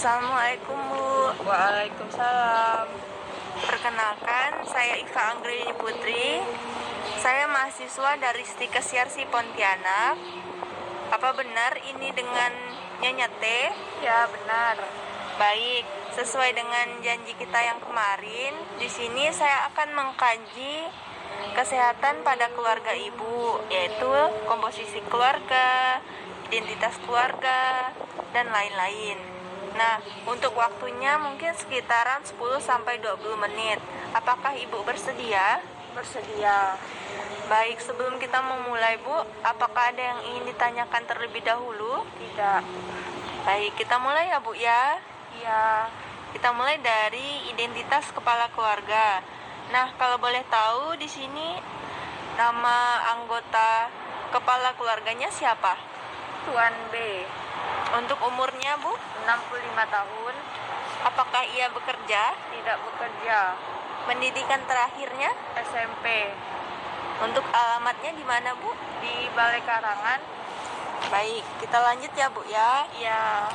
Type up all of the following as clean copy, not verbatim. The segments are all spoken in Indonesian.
Assalamualaikum Bu. Waalaikumsalam. Perkenalkan, saya Iva Anggrini Putri. Saya mahasiswa dari Stikes Yarsi Pontianak. Apa benar ini dengan Nyonya T? Ya, benar. Baik, sesuai dengan janji kita yang kemarin, di sini saya akan mengkaji kesehatan pada keluarga ibu, yaitu komposisi keluarga, identitas keluarga, dan lain-lain. Nah, untuk waktunya mungkin sekitaran 10-20 menit. Apakah ibu bersedia? Bersedia. Baik, sebelum kita memulai Bu, apakah ada yang ingin ditanyakan terlebih dahulu? Tidak. Baik, kita mulai ya Bu ya. Ya, Kita mulai dari identitas kepala keluarga. Nah, kalau boleh tahu di sini nama anggota kepala keluarganya siapa? Tuan B. Untuk umurnya Bu, 65 tahun. apakah ia bekerja? Tidak bekerja. Pendidikan terakhirnya? SMP. Untuk alamatnya di mana Bu? Di Balai Karangan. Baik, kita lanjut ya Bu ya. Ya.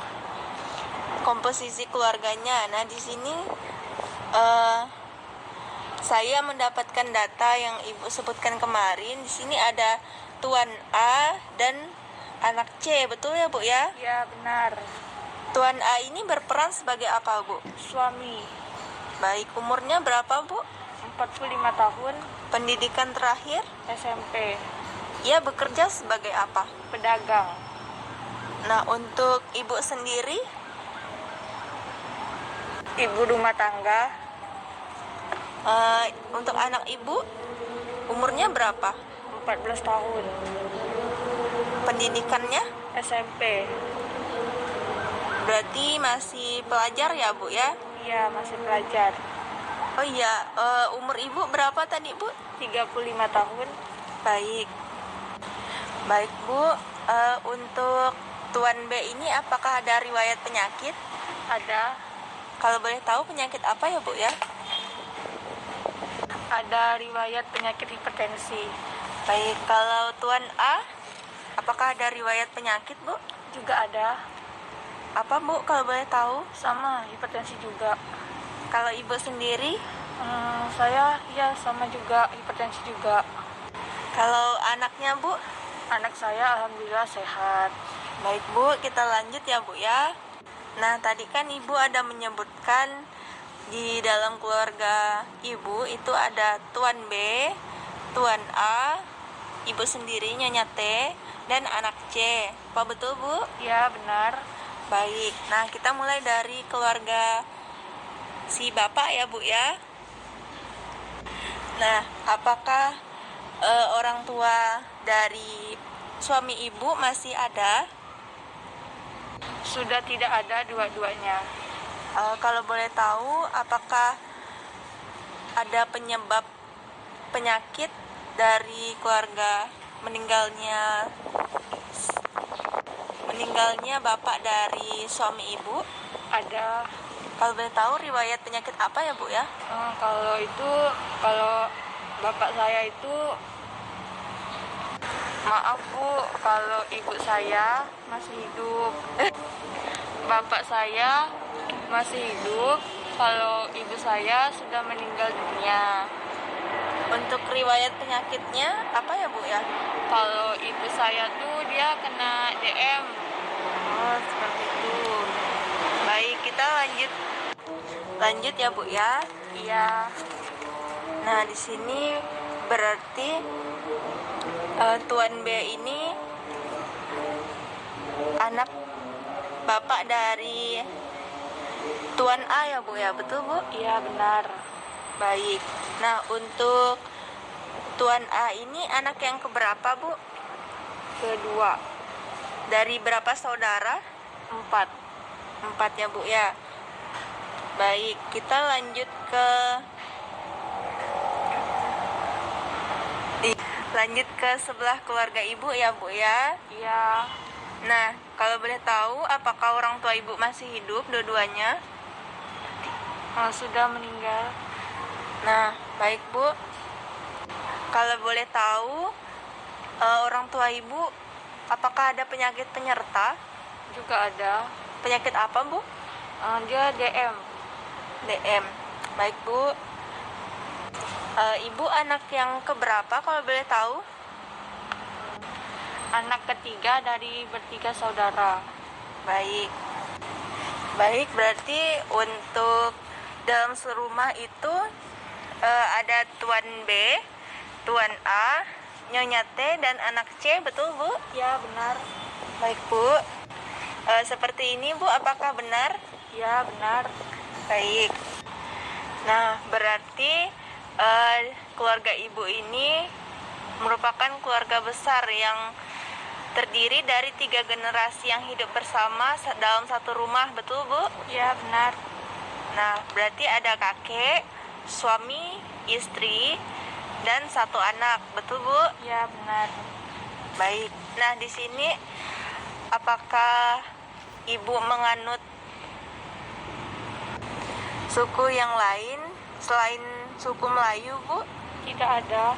Komposisi keluarganya. Nah, di sini saya mendapatkan data yang Ibu sebutkan kemarin. Di sini ada Tuan A dan anak C, betul ya Bu ya? Ya, benar. Tuan A ini berperan sebagai apa Bu? Suami. Baik, umurnya berapa Bu? 45 tahun. Pendidikan terakhir? SMP. Ia bekerja sebagai apa? Pedagang. Nah, untuk Ibu sendiri? Ibu rumah tangga. Untuk anak Ibu, umurnya berapa? 14 tahun. Pendidikannya? SMP. Berarti masih pelajar ya Bu ya? Iya, masih pelajar. Oh iya, umur Ibu berapa tadi Bu? 35 tahun. Baik. Baik Bu, untuk Tuan B ini apakah ada riwayat penyakit? Ada. Kalau boleh tahu penyakit apa ya Bu ya? Ada riwayat penyakit hipertensi. Baik, kalau Tuan A, apakah ada riwayat penyakit Bu? Juga ada. Apa Bu kalau boleh tahu? Sama hipertensi juga. Kalau Ibu sendiri? Saya ya sama juga, hipertensi juga. Kalau anaknya Bu? Anak saya alhamdulillah sehat. Baik Bu, kita lanjut ya Bu ya. Nah, tadi kan Ibu ada menyebutkan di dalam keluarga Ibu itu ada Tuan B, Tuan A, Ibu sendiri Nyonya T, dan anak C. Apa betul Bu? Ya, benar. Baik, nah kita mulai dari keluarga si Bapak ya Bu ya. Nah, apakah orang tua dari suami Ibu masih ada? Sudah tidak ada dua-duanya. Kalau boleh tahu, apakah ada penyebab penyakit dari keluarga meninggalnya bapak dari suami Ibu? Ada. Kalau boleh tahu riwayat penyakit apa ya Bu ya? Kalau bapak saya itu, maaf Bu, kalau ibu saya masih hidup. Bapak saya masih hidup, kalau ibu saya sudah meninggal dunia. Untuk riwayat penyakitnya apa ya Bu ya? Kalau ibu saya tuh dia kena DM. Oh, seperti itu. Baik, kita lanjut ya Bu ya. Iya. Nah, di sini berarti Tuan B ini anak bapak dari Tuan A ya Bu ya, betul Bu? Iya, benar. Baik. Nah, untuk Tuan A ini anak yang keberapa Bu? Kedua. Dari berapa saudara? 4. 4 ya Bu ya. Baik, kita lanjut ke sebelah keluarga Ibu ya Bu ya. Iya. Nah, kalau boleh tahu apakah orang tua Ibu masih hidup dua-duanya? Sudah meninggal. Nah, baik Bu. Kalau boleh tahu orang tua Ibu apakah ada penyakit penyerta? Juga ada. Penyakit apa Bu? Dia DM. DM. Baik, Bu. Ibu anak yang keberapa kalau boleh tahu? Anak ketiga dari bertiga saudara. Baik. Baik, berarti untuk dalam serumah itu ada Tuan B, Tuan A, Nyonya T, dan anak C, betul Bu? Ya, benar. Baik Bu. Seperti ini Bu, apakah benar? Ya, benar. Baik. Nah, berarti keluarga Ibu ini merupakan keluarga besar yang terdiri dari 3 generasi yang hidup bersama dalam satu rumah, betul Bu? Ya, benar. Nah, berarti ada kakek, suami, istri, dan 1 anak, betul Bu? Ya, benar. Baik. Nah, di sini apakah Ibu menganut suku yang lain selain suku Melayu, Bu? Tidak ada.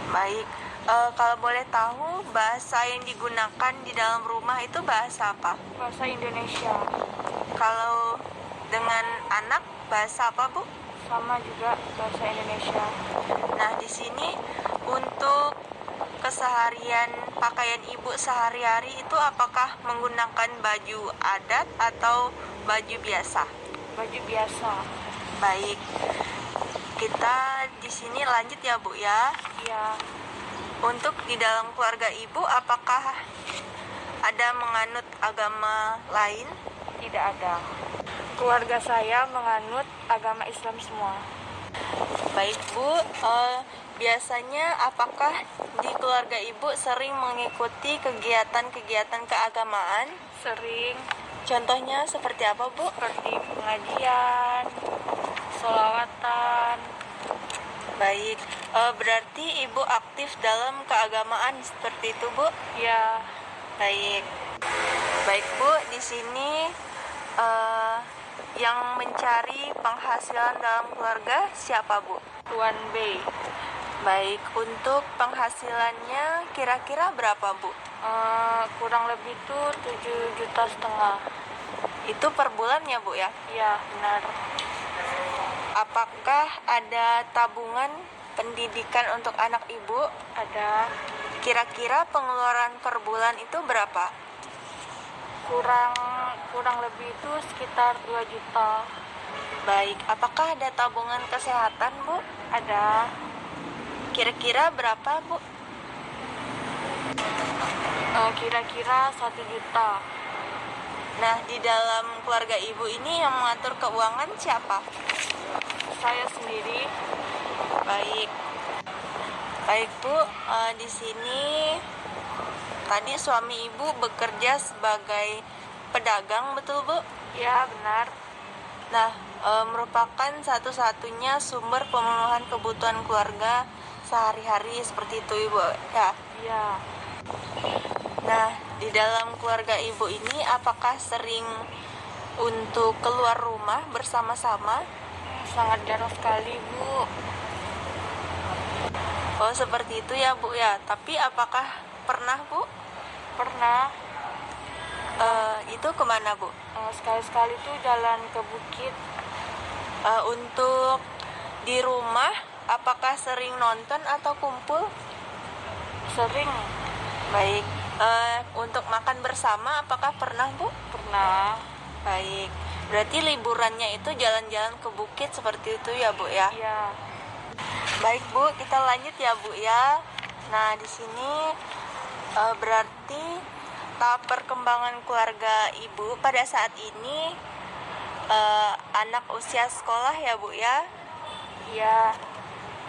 Baik. Kalau boleh tahu, bahasa yang digunakan di dalam rumah itu bahasa apa? Bahasa Indonesia. Kalau dengan anak, bahasa apa, Bu? Sama juga bahasa Indonesia. Nah, di sini untuk keseharian pakaian Ibu sehari-hari itu apakah menggunakan baju adat atau baju biasa? Baju biasa. Baik. Kita di sini lanjut ya, Bu ya. Ya, Untuk di dalam keluarga Ibu apakah ada menganut agama lain? tidak ada. Keluarga saya menganut agama Islam semua. Baik Bu, biasanya apakah di keluarga Ibu sering mengikuti kegiatan-kegiatan keagamaan? Sering Contohnya seperti apa Bu? seperti pengajian, sholawatan. Baik, berarti Ibu aktif dalam keagamaan seperti itu Bu? Ya, Baik, baik Bu, di sini yang mencari penghasilan dalam keluarga siapa Bu? Tuan B. Baik, untuk penghasilannya kira-kira berapa Bu? Kurang lebih itu 7,5 juta. Itu per bulan ya Bu ya? Ya, benar. Apakah ada tabungan pendidikan untuk anak Ibu? Ada. Kira-kira pengeluaran per bulan itu berapa? Kurang lebih itu sekitar 2 juta. Baik, apakah ada tabungan kesehatan Bu? Ada. Kira-kira berapa Bu? Kira-kira 1 juta. Nah, di dalam keluarga Ibu ini yang mengatur keuangan siapa? Saya sendiri. Baik. Baik Bu, di sini tadi suami Ibu bekerja sebagai pedagang, betul Bu? Ya, benar. Nah, merupakan satu-satunya sumber pemenuhan kebutuhan keluarga sehari-hari seperti itu Ibu ya. Ya, Nah, di dalam keluarga Ibu ini apakah sering untuk keluar rumah bersama-sama? sangat jarang sekali, Bu. Oh, seperti itu ya Bu ya. Tapi apakah pernah Bu? Pernah Itu kemana Bu? sekali-sekali tuh jalan ke bukit. Untuk di rumah apakah sering nonton atau kumpul? Sering. Baik. Untuk makan bersama apakah pernah Bu? Pernah. Baik. Berarti liburannya itu jalan-jalan ke bukit seperti itu ya Bu ya? Ya, Baik Bu, kita lanjut ya Bu ya. Nah, di sini berarti tahap perkembangan keluarga Ibu pada saat ini anak usia sekolah ya Bu ya? ya.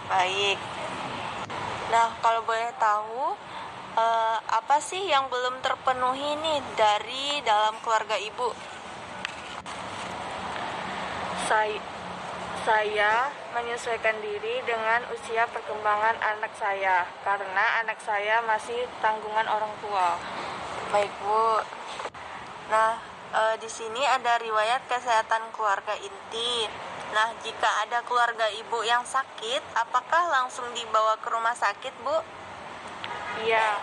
Baik. Nah, kalau boleh tahu apa sih yang belum terpenuhi nih dari dalam keluarga Ibu? Saya menyesuaikan diri dengan usia perkembangan anak saya karena anak saya masih tanggungan orang tua. Baik Bu. Nah, di sini ada riwayat kesehatan keluarga inti. Nah, jika ada keluarga Ibu yang sakit, apakah langsung dibawa ke rumah sakit Bu? Iya.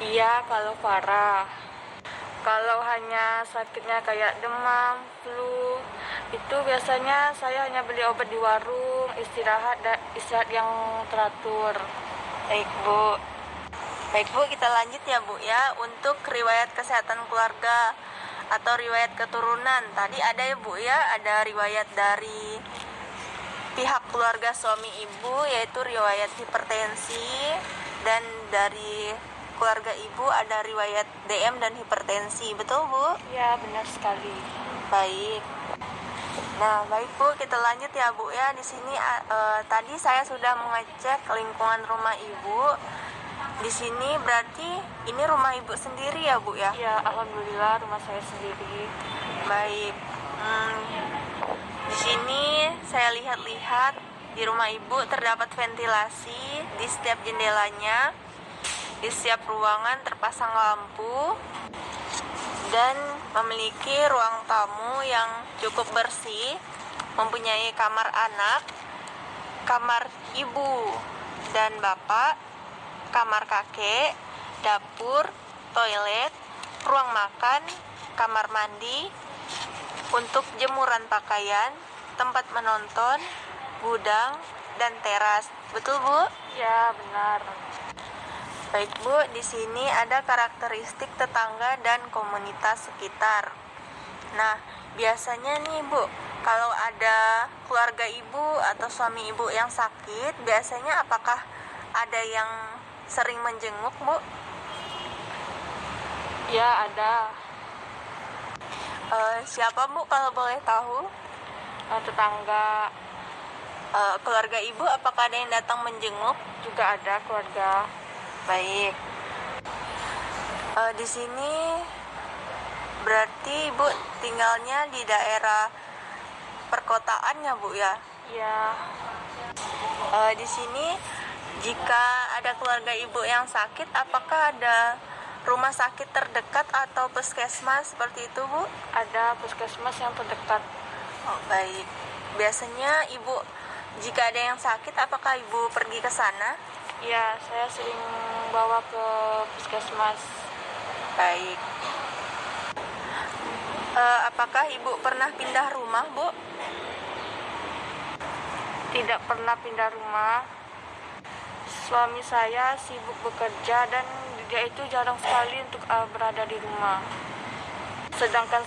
Iya, kalau parah. Kalau hanya sakitnya kayak demam, flu, itu biasanya saya hanya beli obat di warung, istirahat yang teratur. Baik, Bu. Baik, Bu, kita lanjut ya, Bu ya. Untuk riwayat kesehatan keluarga atau riwayat keturunan. Tadi ada ya, Bu ya, ada riwayat dari pihak keluarga suami ibu, yaitu riwayat hipertensi, dan dari keluarga ibu ada riwayat DM dan hipertensi. Betul, Bu? Ya, benar sekali. Baik. Nah, baik, Bu, kita lanjut ya, Bu ya. Di sini tadi saya sudah mengecek lingkungan rumah Ibu. Di sini berarti ini rumah Ibu sendiri ya, Bu ya? Ya, alhamdulillah rumah saya sendiri. Baik. Di sini saya lihat-lihat di rumah Ibu terdapat ventilasi di setiap jendelanya. Di setiap ruangan terpasang lampu dan memiliki ruang tamu yang cukup bersih, mempunyai kamar anak, kamar ibu dan bapak, kamar kakek, dapur, toilet, ruang makan, kamar mandi, untuk jemuran pakaian, tempat menonton, gudang, dan teras. Betul, Bu? Ya, benar. Baik, Bu, di sini ada karakteristik tetangga dan komunitas sekitar. Nah, biasanya nih, Bu, kalau ada keluarga Ibu atau suami Ibu yang sakit, biasanya apakah ada yang sering menjenguk, Bu? Ya, ada. Siapa, Bu, kalau boleh tahu? Tetangga Keluarga Ibu apakah ada yang datang menjenguk? juga ada keluarga. Baik. Di sini berarti Ibu tinggalnya di daerah perkotaan ya, Bu ya? Ya, Di sini jika ada keluarga Ibu yang sakit, apakah ada rumah sakit terdekat atau puskesmas seperti itu, Bu? ada puskesmas yang terdekat. Oh, baik. Biasanya Ibu jika ada yang sakit, apakah Ibu pergi ke sana? Ya, saya sering bawa ke puskesmas. Baik. Apakah Ibu pernah pindah rumah, Bu? Tidak pernah pindah rumah. Suami saya sibuk bekerja dan dia itu jarang sekali untuk berada di rumah. Sedangkan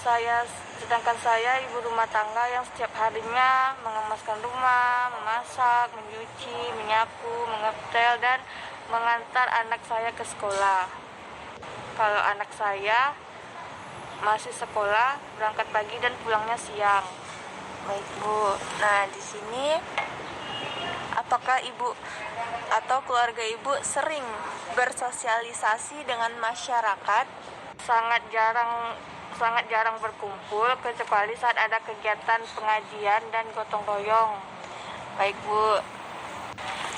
saya ibu rumah tangga yang setiap harinya mengemaskan rumah, memasak, mencuci, menyapu, mengepel, dan mengantar anak saya ke sekolah. Kalau anak saya masih sekolah, berangkat pagi dan pulangnya siang. Baik, Bu. Nah, di sini apakah Ibu atau keluarga Ibu sering bersosialisasi dengan masyarakat? Sangat jarang berkumpul kecuali saat ada kegiatan pengajian dan gotong royong. Baik, Bu.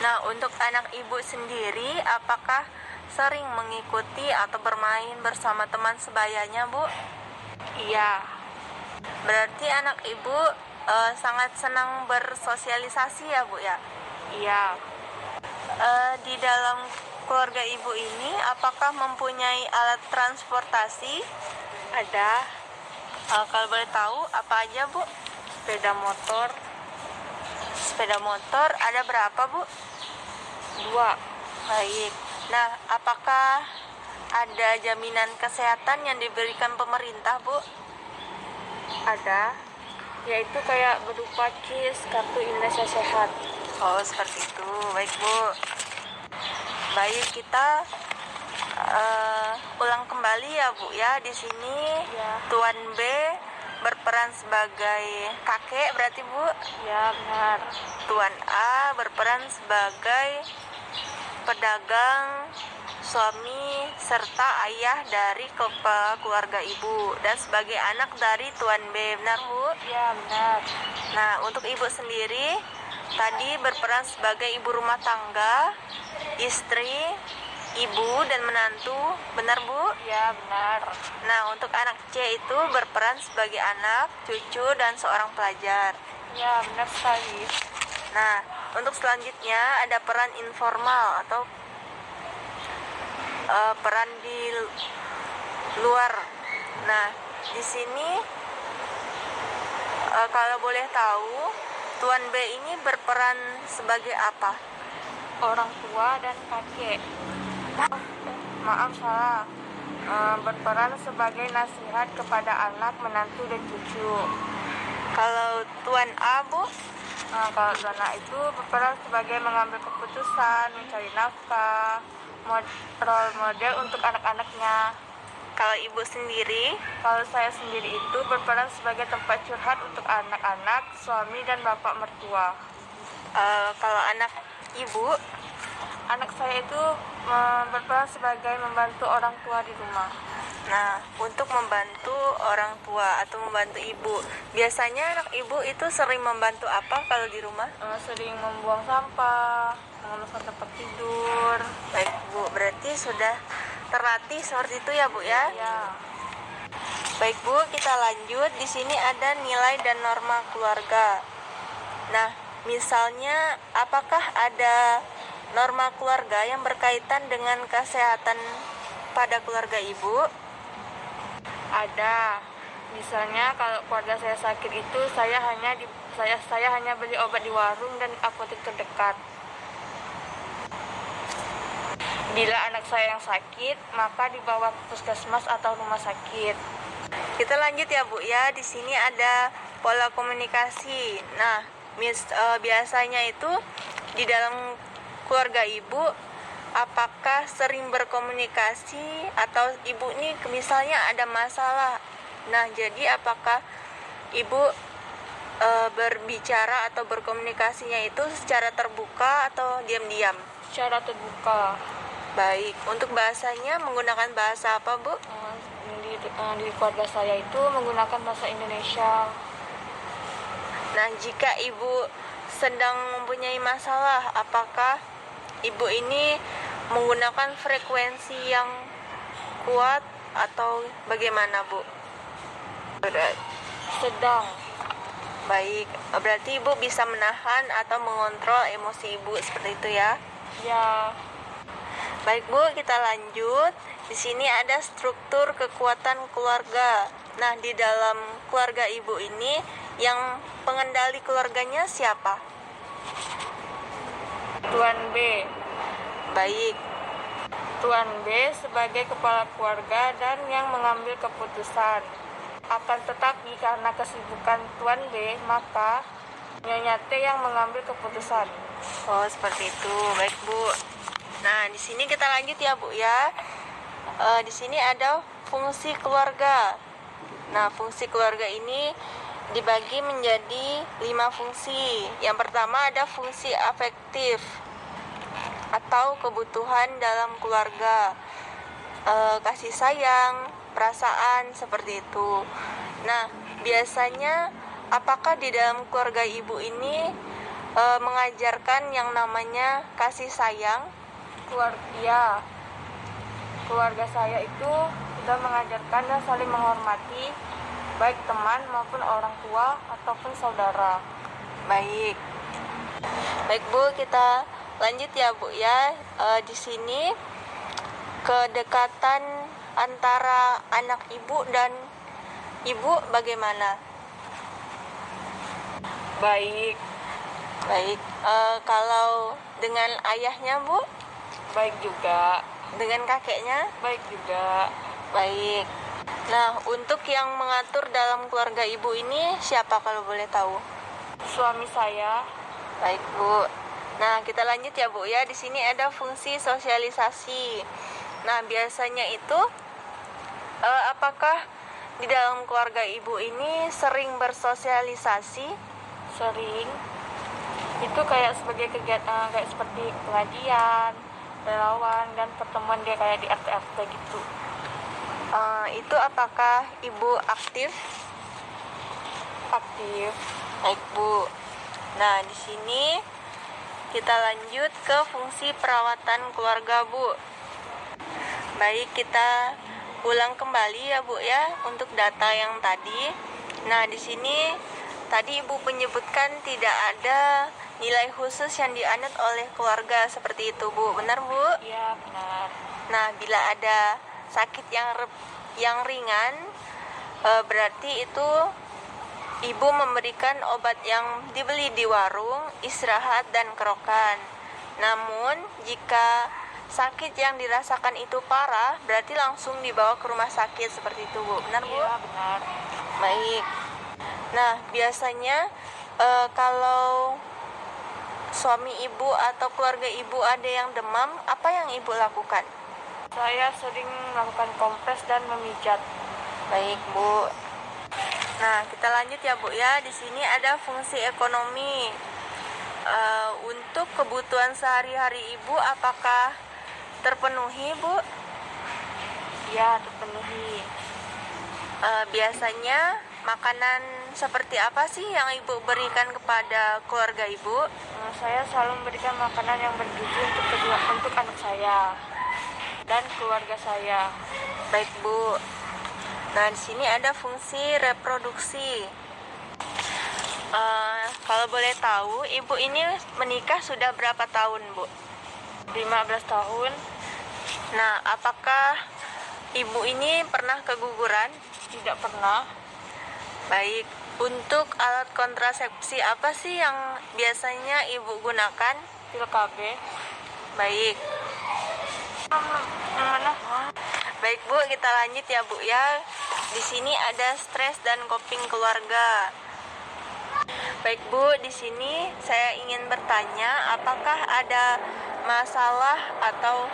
Nah, untuk anak Ibu sendiri, apakah sering mengikuti atau bermain bersama teman sebayanya, Bu? Iya, Berarti anak Ibu sangat senang bersosialisasi ya, Bu ya? iya. Di dalam keluarga Ibu ini, apakah mempunyai alat transportasi? Ada Kalau boleh tahu, apa aja, Bu? sepeda motor Sepeda motor ada berapa, Bu? 2. Baik. Nah, apakah ada jaminan kesehatan yang diberikan pemerintah, Bu? Ada, yaitu kayak berupa KIS, kartu Indonesia Sehat. Oh, seperti itu. Baik, Bu. Baik, kita ulang kembali ya, Bu ya. Di sini Ya. Tuan B berperan sebagai kakek, berarti, Bu. Ya, benar. Tuan A berperan sebagai pedagang, suami serta ayah dari kepala keluarga Ibu, dan sebagai anak dari Tuan B. Benar, Bu? Ya, benar. Nah, untuk Ibu sendiri tadi berperan sebagai ibu rumah tangga, istri, ibu, dan menantu. Benar, Bu? Ya, benar. Nah, untuk anak C itu berperan sebagai anak, cucu, dan seorang pelajar. Ya, benar sekali. Nah, untuk selanjutnya ada peran informal atau peran di luar Nah, di sini kalau boleh tahu, Tuan B ini berperan sebagai apa? Orang tua dan kakek. Maaf salah. Berperan sebagai nasihat kepada anak, menantu, dan cucu. Kalau Tuan A, Bu? Kalau Tuan A itu berperan sebagai mengambil keputusan, mencari nafkah, role model untuk anak-anaknya. Kalau Ibu sendiri? Kalau saya sendiri itu berperan sebagai tempat curhat untuk anak-anak, suami, dan bapak mertua. Kalau anak Ibu? Anak saya itu berperan sebagai membantu orang tua di rumah. Nah, untuk membantu orang tua atau membantu ibu, biasanya anak ibu itu sering membantu apa kalau di rumah? Sering membuang sampah, menguruskan tempat tidur. Baik, Bu, berarti sudah terlatih seperti itu ya, Bu ya? Ya. Baik, Bu, kita lanjut. Di sini ada nilai dan norma keluarga. Nah, misalnya apakah ada norma keluarga yang berkaitan dengan kesehatan pada keluarga Ibu? Ada. Misalnya kalau keluarga saya sakit itu saya hanya beli obat di warung dan apotek terdekat. Bila anak saya yang sakit, maka dibawa ke puskesmas atau rumah sakit. Kita lanjut ya, Bu ya. Di sini ada pola komunikasi. Nah, biasanya itu di dalam keluarga Ibu apakah sering berkomunikasi atau Ibu nih misalnya ada masalah. Nah, jadi apakah Ibu berbicara atau berkomunikasinya itu secara terbuka atau diam-diam? Secara terbuka. Baik, untuk bahasanya menggunakan bahasa apa, Bu? Di keluarga saya itu menggunakan bahasa Indonesia. Nah, jika Ibu sedang mempunyai masalah, apakah Ibu ini menggunakan frekuensi yang kuat atau bagaimana, Bu? Sedang. Baik, berarti Ibu bisa menahan atau mengontrol emosi Ibu seperti itu ya? Ya. Baik, Bu, kita lanjut. Di sini ada struktur kekuatan keluarga. Nah, di dalam keluarga Ibu ini yang pengendali keluarganya siapa? Tuan B. Baik. Tuan B sebagai kepala keluarga dan yang mengambil keputusan. Akan tetapi karena kesibukan Tuan B, maka Nyonya T yang mengambil keputusan. Oh, seperti itu. Baik, Bu. Nah, di sini kita lanjut ya, Bu ya. Di sini ada fungsi keluarga. Nah, fungsi keluarga ini dibagi menjadi 5 fungsi. Yang pertama ada fungsi afektif atau kebutuhan dalam keluarga, kasih sayang, perasaan, seperti itu. Nah, biasanya apakah di dalam keluarga Ibu ini mengajarkan yang namanya kasih sayang? Keluarga saya itu sudah mengajarkan dan saling menghormati baik teman maupun orang tua ataupun saudara. Baik. Baik, Bu, kita lanjut ya, Bu ya. Di sini kedekatan antara anak Ibu dan Ibu bagaimana? Baik. Kalau dengan ayahnya, Bu? Baik juga. Dengan kakeknya? Baik juga. Baik. Nah, untuk yang mengatur dalam keluarga Ibu ini siapa kalau boleh tahu? Suami saya. Baik, Bu. Nah, kita lanjut ya, Bu ya. Di sini ada fungsi sosialisasi. Nah, biasanya itu apakah di dalam keluarga Ibu ini sering bersosialisasi? Sering. Itu kayak sebagai kegiatan kayak seperti pengajian, relawan, dan pertemuan dia kayak di RT-RT gitu. Itu apakah Ibu aktif? Aktif. Baik, Bu. Nah, di sini kita lanjut ke fungsi perawatan keluarga, Bu. Baik, kita ulang kembali ya, Bu ya, untuk data yang tadi. Nah, di sini tadi Ibu menyebutkan tidak ada nilai khusus yang dianut oleh keluarga seperti itu, Bu. Benar, Bu? Iya, benar. Nah, bila ada sakit yang ringan, Berarti itu ibu memberikan obat yang dibeli di warung, istirahat dan kerokan. Namun jika sakit yang dirasakan itu parah, berarti langsung dibawa ke rumah sakit seperti itu, Bu. Benar, Bu? Iya, benar. Baik. Nah, biasanya kalau suami ibu atau keluarga ibu ada yang demam, apa yang ibu lakukan? Saya sering melakukan kompres dan memijat. Baik, Bu. Nah, kita lanjut ya, Bu ya. Di sini ada fungsi ekonomi. Untuk kebutuhan sehari-hari ibu apakah terpenuhi, Bu? Ya, terpenuhi. Biasanya makanan seperti apa sih yang ibu berikan kepada keluarga ibu? Saya selalu memberikan makanan yang bergizi untuk anak saya dan keluarga saya. Baik, Bu. Nah, di sini ada fungsi reproduksi. Kalau boleh tahu, ibu ini menikah sudah berapa tahun, Bu? 15 tahun. Nah, apakah ibu ini pernah keguguran? Tidak pernah. Baik. Untuk alat kontrasepsi apa sih yang biasanya ibu gunakan? Pil KB. Baik. Yang mana? Baik, Bu, kita lanjut ya, Bu ya. Di sini ada stres dan coping keluarga. Baik, Bu, di sini saya ingin bertanya, apakah ada masalah atau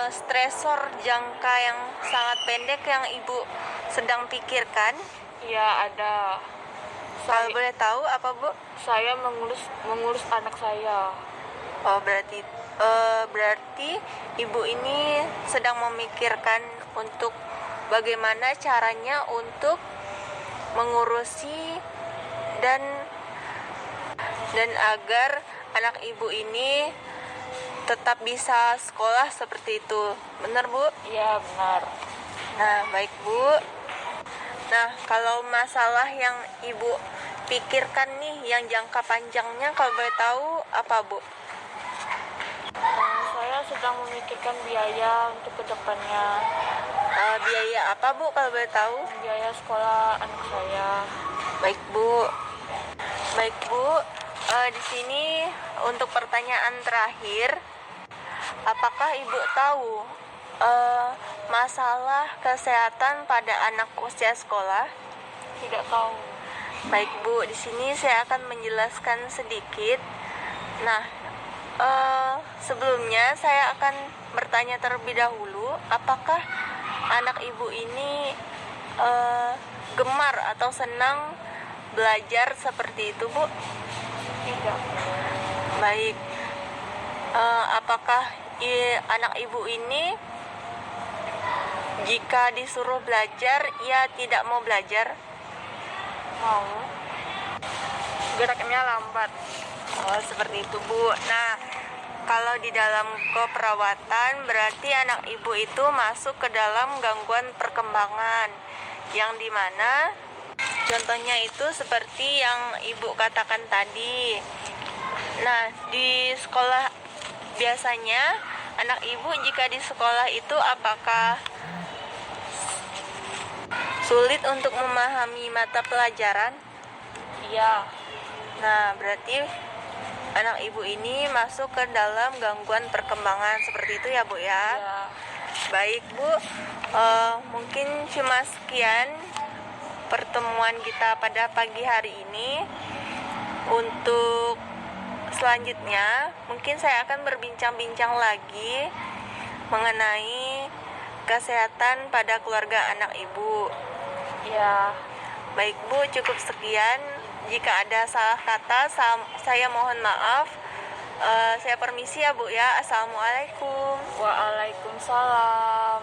stresor jangka yang sangat pendek yang Ibu sedang pikirkan? Iya, ada. Kalau boleh tahu apa, Bu? Saya mengurus anak saya. Oh, berarti Ibu ini sedang memikirkan untuk bagaimana caranya untuk mengurusi dan agar anak Ibu ini tetap bisa sekolah seperti itu. Benar, Bu? Iya, benar. Nah, baik, Bu. Nah, kalau masalah yang Ibu pikirkan nih yang jangka panjangnya, kalau boleh tahu apa, Bu? Saya sedang memikirkan biaya untuk kedepannya. Biaya apa, Bu, kalau boleh tahu? Biaya sekolah anak saya. Baik, Bu. Baik, Bu. Di sini untuk pertanyaan terakhir, apakah Ibu tahu masalah kesehatan pada anak usia sekolah? Tidak tahu. Baik, Bu, di sini saya akan menjelaskan sedikit. Nah, sebelumnya saya akan bertanya terlebih dahulu, apakah anak Ibu ini gemar atau senang belajar seperti itu, Bu? Tidak. Baik. Apakah anak Ibu ini jika disuruh belajar, ia tidak mau belajar? Mau. Geraknya lambat. Oh, seperti itu, Bu. Nah, kalau di dalam keperawatan berarti anak Ibu itu masuk ke dalam gangguan perkembangan, yang dimana contohnya itu seperti yang Ibu katakan tadi. Nah, di sekolah biasanya anak Ibu jika di sekolah itu apakah sulit untuk memahami mata pelajaran? Iya. Nah, berarti anak Ibu ini masuk ke dalam gangguan perkembangan seperti itu ya, Bu ya? Iya. Baik, Bu. Mungkin cuma sekian pertemuan kita pada pagi hari ini. Untuk selanjutnya, mungkin saya akan berbincang-bincang lagi mengenai kesehatan pada keluarga anak Ibu. Iya. Baik, Bu, cukup sekian. Jika ada salah kata, saya mohon maaf. Saya permisi ya, Bu ya. Assalamualaikum. Waalaikumsalam.